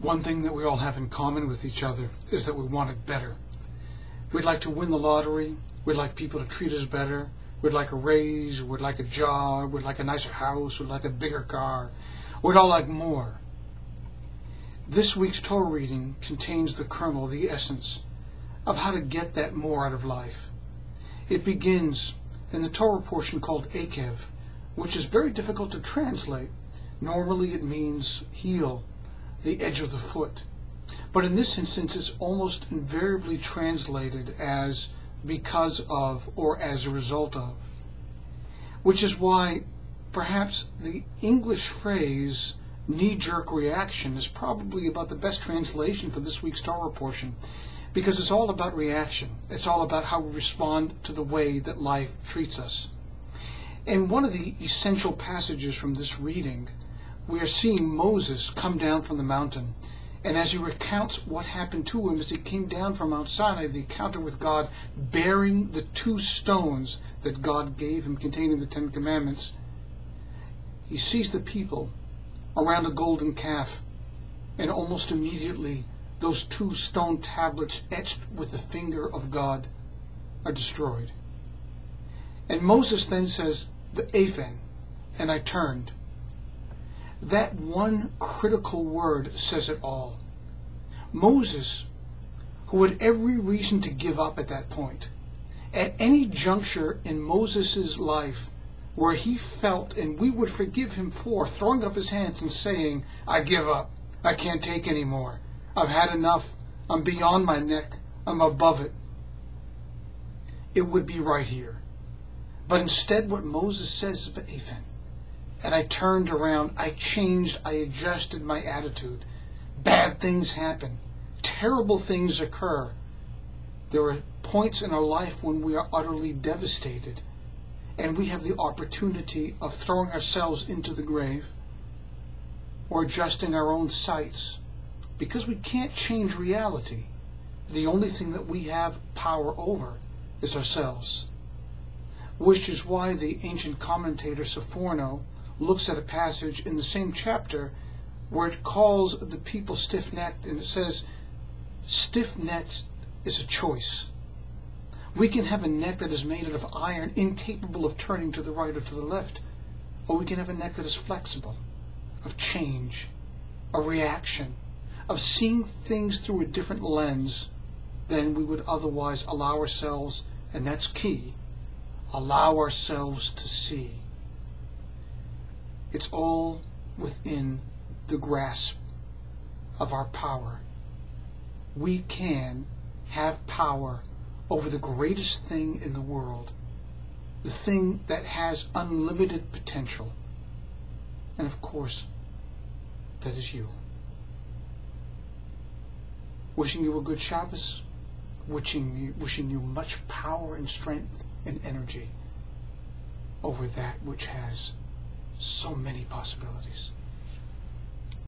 One thing that we all have in common with each other is that we want it better. We'd like to win the lottery. We'd like people to treat us better. We'd like a raise. We'd like a job. We'd like a nicer house. We'd like a bigger car. We'd all like more. This week's Torah reading contains the kernel, the essence of how to get that more out of life. It begins in the Torah portion called Ekev, which is very difficult to translate. Normally it means heel, the edge of the foot. But in this instance it's almost invariably translated as because of or as a result of. Which is why perhaps the English phrase knee-jerk reaction is probably about the best translation for this week's Torah portion, because it's all about reaction. It's all about how we respond to the way that life treats us. In one of the essential passages from this reading, we are seeing Moses come down from the mountain, and as he recounts what happened to him as he came down from Mount Sinai, the encounter with God, bearing the 2 stones that God gave him containing the 10 Commandments, he sees the people around a golden calf, and almost immediately those 2 stone tablets etched with the finger of God are destroyed. And Moses then says, the Ekev, and I turned. That one critical word says it all. Moses, who had every reason to give up at that point, at any juncture in Moses' life where he felt, and we would forgive him for, throwing up his hands and saying, I give up, I can't take any more, I've had enough, I'm beyond my neck, I'm above it, it would be right here. But instead what Moses says is, Ekev, and I turned around, I changed, I adjusted my attitude. Bad things happen. Terrible things occur. There are points in our life when we are utterly devastated, and we have the opportunity of throwing ourselves into the grave or adjusting our own sights. Because we can't change reality, the only thing that we have power over is ourselves. Which is why the ancient commentator Sforno looks at a passage in the same chapter where it calls the people stiff-necked, and it says, stiff-necked is a choice. We can have a neck that is made out of iron, incapable of turning to the right or to the left, or we can have a neck that is flexible, of change, of reaction, of seeing things through a different lens than we would otherwise allow ourselves, and that's key, allow ourselves to see. It's all within the grasp of our power. We can have power over the greatest thing in the world, the thing that has unlimited potential. And of course, that is you. Wishing you a good Shabbos, wishing you much power and strength and energy over that which has so many possibilities.